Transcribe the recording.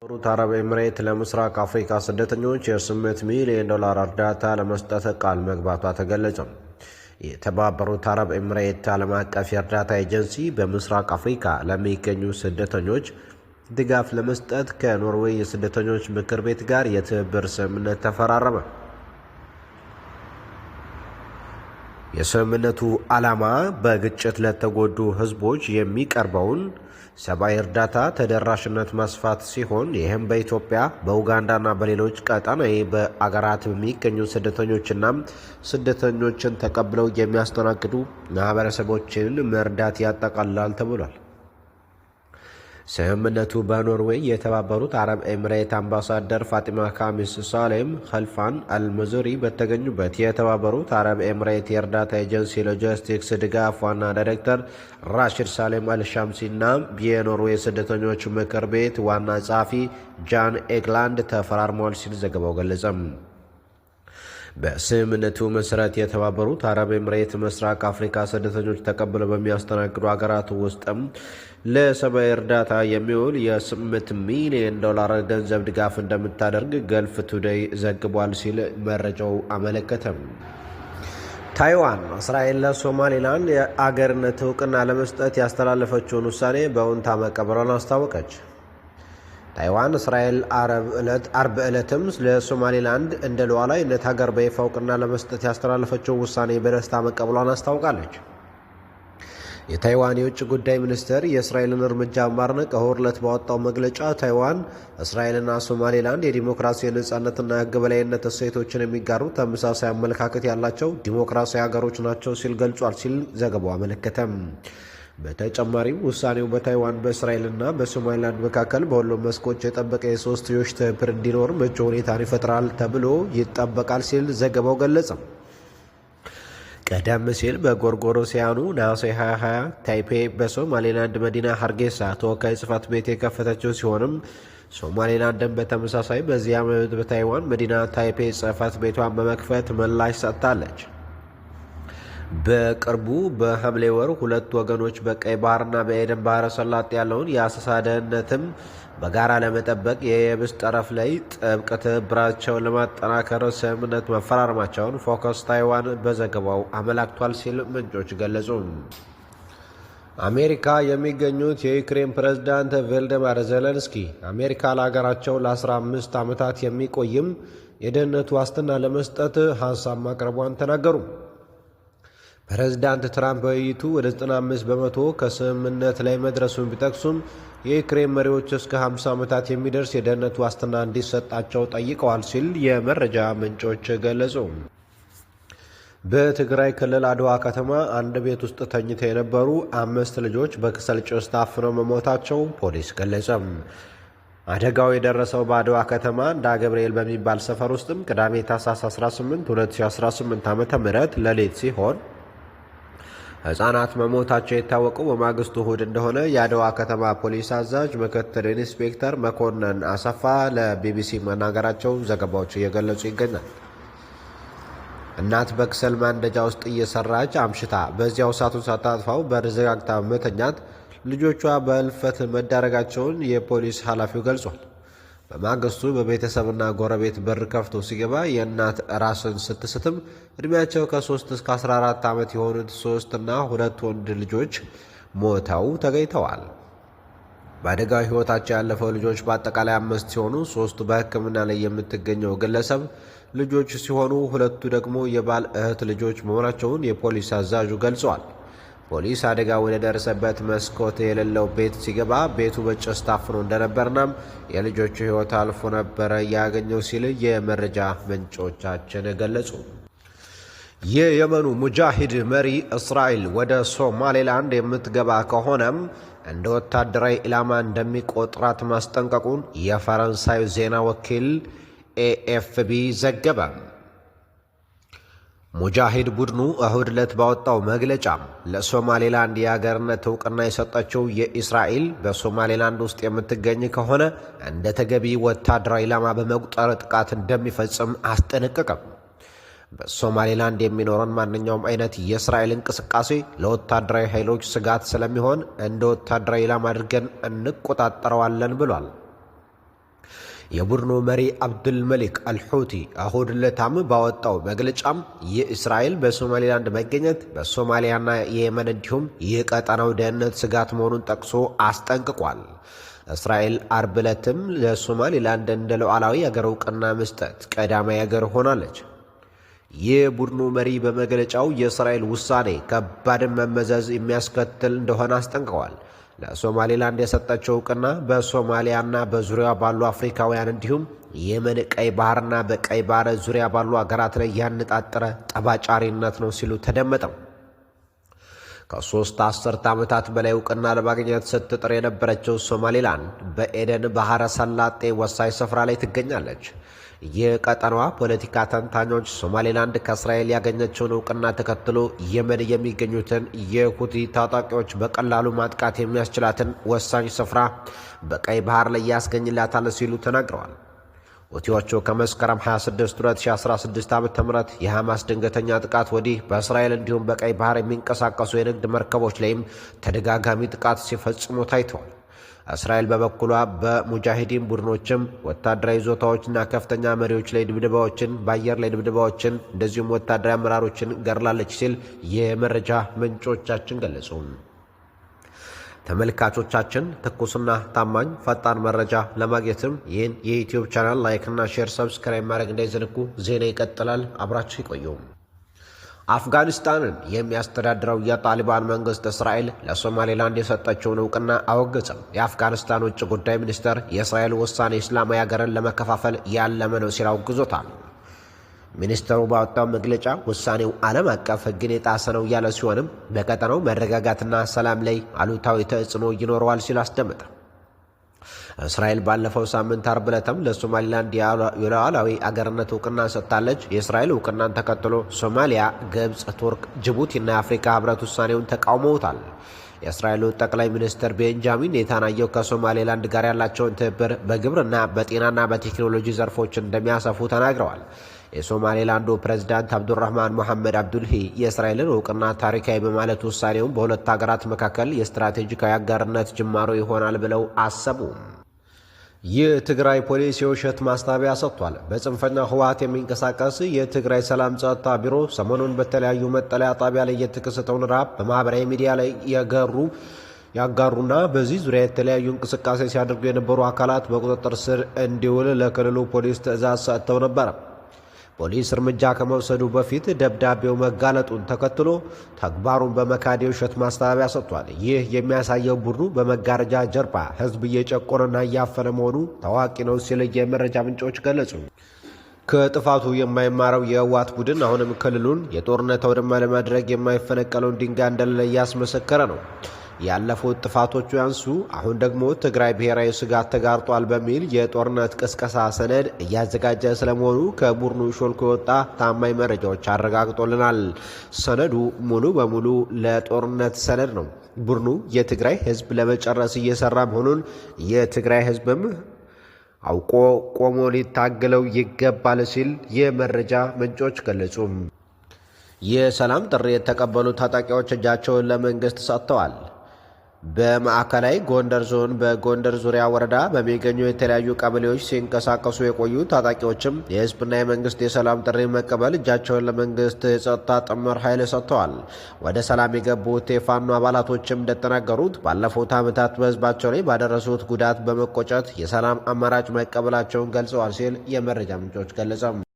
የተባበሩት አረብ ኤምሬት ለምስራቅ አፍሪካ ስደተኞች የ8 ሚሊዮን ዶላር እርዳታ ለመስጠት ቃል መግባቷ ተገለጸ። የተባበሩት አረብ ኤምሬት ዓለም አቀፍ የእርዳታ ኤጀንሲ በምስራቅ አፍሪካ ለሚገኙ ስደተኞች ድጋፍ ለመስጠት ከኖርዌይ የስደተኞች ምክር ቤት ጋር የትብብር ስምምነት ተፈራረመ። የስምምነቱ ዓላማ በግጭት ለተጎዱ ሕዝቦች የሚቀርበውን ሰብአዊ እርዳታ ተደራሽነት ማስፋት ሲሆን ይህም በኢትዮጵያ በኡጋንዳና በሌሎች ቀጠናዊ በአገራት በሚገኙ ስደተኞችን ተቀብለው የሚያስተናግዱ ማህበረሰቦችን መርዳት ያጠቃልላል ተብሏል። ስምምነቱ በኖርዌይ የተባበሩት አረብ ኤምሬት አምባሳደር ፋጢማ ካሚስ ሳሌም ኸልፋን አልመዙሪ በተገኙበት የተባበሩት አረብ ኤምሬት የእርዳታ ኤጀንሲ ሎጂስቲክስ ድጋፍ ዋና ዳይሬክተር ራሺድ ሳሌም አልሻምሲና የኖርዌይ ስደተኞች ምክር ቤት ዋና ጸሐፊ ጃን ኤግላንድ ተፈራርመዋል ሲል ዘገባው ገለጸም። በስምምነቱ መሰረት የተባበሩት አረብ ኤምሬት ምስራቅ አፍሪካ ስደተኞች ተቀብለው በሚያስተናግዱ ሀገራት ውስጥም ለሰብአዊ እርዳታ የሚውል የ8 ሚሊዮን ዶላር ገንዘብ ድጋፍ እንደምታደርግ ገልፍ ቱዴይ ዘግቧል ሲል መረጃው አመለከተም። ታይዋን እስራኤል ለሶማሌላንድ የአገርነት እውቅና ለመስጠት ያስተላለፈችውን ውሳኔ በእውንታ መቀበሏን አስታወቀች። ታይዋን እስራኤል አርብ ዕለትም ለሶማሌላንድ እንደ ሉዓላዊነት ሀገር በይፋ እውቅና ለመስጠት ያስተላለፈችው ውሳኔ በደስታ መቀበሏን አስታውቃለች። የታይዋን የውጭ ጉዳይ ሚኒስቴር የእስራኤልን እርምጃ ማድነቅ እሁድ ዕለት ባወጣው መግለጫ ታይዋን እስራኤልና ሶማሌላንድ የዲሞክራሲ የነጻነትና የሕግ በላይነት እሴቶችን የሚጋሩ ተመሳሳይ አመለካከት ያላቸው ዲሞክራሲያዊ ሀገሮች ናቸው ሲል ገልጿል ሲል ዘገባው አመለከተም። በተጨማሪም ውሳኔው በታይዋን በእስራኤልና በሶማሊላንድ መካከል በሁሉም መስኮች የጠበቀ የሶስትዮሽ ትብብር እንዲኖር ምቹ ሁኔታን ይፈጥራል ተብሎ ይጠበቃል ሲል ዘገባው ገለጸ። ቀደም ሲል በጎርጎሮሲያኑ ነሐሴ 2020 ታይፔ በሶማሌላንድ መዲና ሀርጌሳ ተወካይ ጽሕፈት ቤት የከፈተችው ሲሆንም ሶማሌላንድን በተመሳሳይ በዚህ ዓመት በታይዋን መዲና ታይፔ ጽሕፈት ቤቷን በመክፈት ምላሽ ሰጥታለች። በቅርቡ በሐምሌ ወር ሁለት ወገኖች በቀይ ባህርና በኤደን ባህረ ሰላጤ ያለውን የአሰሳ ደህንነትም በጋራ ለመጠበቅ የየብስ ጠረፍ ላይ ጥብቅ ትብብራቸውን ለማጠናከር ስምምነት መፈራረማቸውን ፎከስ ታይዋን በዘገባው አመላክቷል ሲል ምንጮች ገለጹ። አሜሪካ የሚገኙት የዩክሬን ፕሬዝዳንት ቮሎዲሚር ዜሌንስኪ አሜሪካ ለሀገራቸው ለ15 ዓመታት የሚቆይም የደህንነት ዋስትና ለመስጠት ሀሳብ ማቅረቧን ተናገሩ። ፕሬዝዳንት ትራምፕ በውይይቱ ወደ 95 በመቶ ከስምምነት ላይ መድረሱን ቢጠቅሱም የዩክሬን መሪዎች እስከ 50 ዓመታት የሚደርስ የደህንነት ዋስትና እንዲሰጣቸው ጠይቀዋል ሲል የመረጃ ምንጮች ገለጹ። በትግራይ ክልል አድዋ ከተማ አንድ ቤት ውስጥ ተኝተው የነበሩ 5 ልጆች በከሰል ጭስ ታፍነው መሞታቸው ፖሊስ ገለጸ። አደጋው የደረሰው በአድዋ ከተማ እንዳ ገብርኤል በሚባል ሰፈር ውስጥም ቅዳሜ ታኅሳስ 18 2018 ዓ.ም ሌሊት ሲሆን ሕፃናት መሞታቸው የታወቀው በማግስቱ እሁድ እንደሆነ የአድዋ ከተማ ፖሊስ አዛዥ ምክትል ኢንስፔክተር መኮንን አሰፋ ለቢቢሲ መናገራቸው ዘገባዎች እየገለጹ ይገኛል። እናት በከሰል ማንደጃ ውስጥ እየሰራች አምሽታ በዚያው እሳቱን ሳታጥፋው በርዝጋግታ መተኛት ልጆቿ በህልፈት መዳረጋቸውን የፖሊስ ኃላፊው ገልጿል። በማግስቱ በቤተሰብና ጎረቤት በር ከፍቶ ሲገባ የእናት ራስን ስትስትም ዕድሜያቸው ከ3 እስከ 14 ዓመት የሆኑት 3 እና 2 ወንድ ልጆች ሞተው ተገኝተዋል። በአደጋው ሕይወታቸው ያለፈው ልጆች በአጠቃላይ 5 ሲሆኑ 3ቱ በሕክምና ላይ የምትገኘው ግለሰብ ልጆች ሲሆኑ 2ቱ ደግሞ የባል እህት ልጆች መሆናቸውን የፖሊስ አዛዡ ገልጸዋል። ፖሊስ አደጋ ወደ ደረሰበት መስኮት የሌለው ቤት ሲገባ ቤቱ በጭስ ታፍኖ እንደነበርና የልጆቹ ሕይወት አልፎ ነበረ ያገኘው ሲል የመረጃ ምንጮቻችን ገለጹ። የየመኑ ሙጃሂድ መሪ እስራኤል ወደ ሶማሌላንድ የምትገባ ከሆነም እንደ ወታደራዊ ኢላማ እንደሚቆጥራት ማስጠንቀቁን የፈረንሳዩ ዜና ወኪል ኤኤፍፒ ዘገበ። ሙጃሂድ ቡድኑ እሁድ ዕለት ባወጣው መግለጫ ለሶማሌላንድ የአገርነት እውቅና የሰጠችው የእስራኤል በሶማሌላንድ ውስጥ የምትገኝ ከሆነ እንደ ተገቢ ወታደራዊ ኢላማ በመቁጠር ጥቃት እንደሚፈጽም አስጠነቀቀም። በሶማሌላንድ የሚኖረን ማንኛውም አይነት የእስራኤል እንቅስቃሴ ለወታደራዊ ኃይሎች ስጋት ስለሚሆን እንደ ወታደራዊ ኢላማ አድርገን እንቆጣጠረዋለን ብሏል። የቡድኑ መሪ አብዱል መሊክ አልሑቲ እሁድ ዕለታም ባወጣው መግለጫም የእስራኤል በሶማሌላንድ መገኘት በሶማሊያና የየመን እንዲሁም የቀጠናው ደህንነት ስጋት መሆኑን ጠቅሶ አስጠንቅቋል። እስራኤል አርብ ዕለትም ለሶማሌላንድ እንደ ሉዓላዊ አገር እውቅና መስጠት ቀዳማዊ አገር ሆናለች። የቡድኑ መሪ በመግለጫው የእስራኤል ውሳኔ ከባድን መመዘዝ የሚያስከትል እንደሆነ አስጠንቅቀዋል። ለሶማሌላንድ የሰጠችው እውቅና በሶማሊያና በዙሪያ ባሉ አፍሪካውያን እንዲሁም የመን፣ ቀይ ባህርና በቀይ ባህር ዙሪያ ባሉ አገራት ላይ ያነጣጠረ ጠባጫሪነት ነው ሲሉ ተደመጠው። ከ3 አስርተ ዓመታት በላይ እውቅና ለማግኘት ስትጥር የነበረችው ሶማሌላንድ በኤደን ባህረ ሰላጤ ወሳኝ ስፍራ ላይ ትገኛለች። የቀጠናዋ ፖለቲካ ተንታኞች ሶማሌላንድ ከእስራኤል ያገኘችውን እውቅና ተከትሎ የመን የሚገኙትን የሁቲ ታጣቂዎች በቀላሉ ማጥቃት የሚያስችላትን ወሳኝ ስፍራ በቀይ ባህር ላይ ያስገኝላታል ሲሉ ተናግረዋል። ሁቲዎቹ ከመስከረም 26 2016 ዓ.ም የሐማስ ድንገተኛ ጥቃት ወዲህ በእስራኤል እንዲሁም በቀይ ባህር የሚንቀሳቀሱ የንግድ መርከቦች ላይም ተደጋጋሚ ጥቃት ሲፈጽሙ ታይተዋል። እስራኤል በበኩሏ በሙጃሂዲን ቡድኖችም ወታደራዊ ይዞታዎችና ከፍተኛ መሪዎች ላይ ድብደባዎችን፣ በአየር ላይ ድብደባዎችን እንደዚሁም ወታደራዊ አመራሮችን ገድላለች ሲል የመረጃ ምንጮቻችን ገለጹ። ተመልካቾቻችን ትኩስና ታማኝ ፈጣን መረጃ ለማግኘትም ይህን የዩቲዩብ ቻናል ላይክና ሼር ሰብስክራይብ ማድረግ እንዳይዘነጉ። ዜና ይቀጥላል። አብራችሁ ይቆዩ። አፍጋኒስታንን የሚያስተዳድረው የጣሊባን መንግስት እስራኤል ለሶማሌላንድ የሰጠችውን እውቅና አወገዘም። የአፍጋኒስታን ውጭ ጉዳይ ሚኒስተር የእስራኤል ውሳኔ እስላማዊ ሀገርን ለመከፋፈል ያለመ ነው ሲል አውግዞታል። ሚኒስተሩ ባወጣው መግለጫ ውሳኔው ዓለም አቀፍ ሕግን የጣሰ ነው ያለ ሲሆንም በቀጠናው መረጋጋትና ሰላም ላይ አሉታዊ ተጽዕኖ ይኖረዋል ሲል አስደመጠ። እስራኤል ባለፈው ሳምንት አርብ ዕለትም ለሶማሊላንድ የሉዓላዊ አገርነት እውቅና ሰጥታለች። የእስራኤል እውቅናን ተከትሎ ሶማሊያ፣ ግብፅ፣ ቱርክ፣ ጅቡቲና የአፍሪካ ህብረት ውሳኔውን ተቃውመውታል። የእስራኤሉ ጠቅላይ ሚኒስትር ቤንጃሚን ኔታንያሁ ከሶማሌላንድ ጋር ያላቸውን ትብብር በግብርና፣ በጤናና በቴክኖሎጂ ዘርፎች እንደሚያሰፉ ተናግረዋል። የሶማሌላንዱ ፕሬዝዳንት አብዱራህማን መሐመድ አብዱልሂ የእስራኤልን እውቅና ታሪካዊ በማለት ውሳኔውን በሁለት ሀገራት መካከል የስትራቴጂካዊ አጋርነት ጅማሮ ይሆናል ብለው አሰቡ። የትግራይ ፖሊስ የውሸት ማስታወቂያ ሰጥቷል። በጽንፈኛ ህወሓት የሚንቀሳቀስ የትግራይ ሰላም ጸጥታ ቢሮ ሰሞኑን በተለያዩ መጠለያ ጣቢያ ላይ የተከሰተውን ረሃብ በማህበራዊ ሚዲያ ላይ ያጋሩና በዚህ ዙሪያ የተለያዩ እንቅስቃሴ ሲያደርጉ የነበሩ አካላት በቁጥጥር ስር እንዲውል ለክልሉ ፖሊስ ትዕዛዝ ሰጥተው ነበር። ፖሊስ እርምጃ ከመውሰዱ በፊት ደብዳቤው መጋለጡን ተከትሎ ተግባሩን በመካድ የውሸት ማስተባበያ ሰጥቷል። ይህ የሚያሳየው ቡድኑ በመጋረጃ ጀርባ ህዝብ እየጨቆነና እያፈነ መሆኑ ታዋቂ ነው ሲል የመረጃ ምንጮች ገለጹ። ከጥፋቱ የማይማረው የህወሓት ቡድን አሁንም ክልሉን የጦርነት አውድማ ለማድረግ የማይፈነቀለውን ድንጋይ እንደሌለ እያስመሰከረ ነው። ያለፉት ጥፋቶቹ ያንሱ፣ አሁን ደግሞ ትግራይ ብሔራዊ ስጋት ተጋርጧል በሚል የጦርነት ቅስቀሳ ሰነድ እያዘጋጀ ስለመሆኑ ከቡድኑ ሾልኮ የወጣ ታማኝ መረጃዎች አረጋግጦልናል። ሰነዱ ሙሉ በሙሉ ለጦርነት ሰነድ ነው። ቡድኑ የትግራይ ህዝብ ለመጨረስ እየሰራ መሆኑን የትግራይ ህዝብም አውቆ ቆሞ ሊታገለው ይገባል ሲል የመረጃ ምንጮች ገለጹ። የሰላም ጥሪ የተቀበሉ ታጣቂዎች እጃቸውን ለመንግስት ሰጥተዋል። በማዕከላዊ ጎንደር ዞን በጎንደር ዙሪያ ወረዳ በሚገኙ የተለያዩ ቀበሌዎች ሲንቀሳቀሱ የቆዩ ታጣቂዎችም የህዝብና የመንግስት የሰላም ጥሪ መቀበል እጃቸውን ለመንግስት የጸጥታ ጥምር ኃይል ሰጥተዋል። ወደ ሰላም የገቡት የፋኖ አባላቶችም እንደተናገሩት ባለፉት ዓመታት በህዝባቸው ላይ ባደረሱት ጉዳት በመቆጨት የሰላም አማራጭ መቀበላቸውን ገልጸዋል ሲል የመረጃ ምንጮች ገለጸም።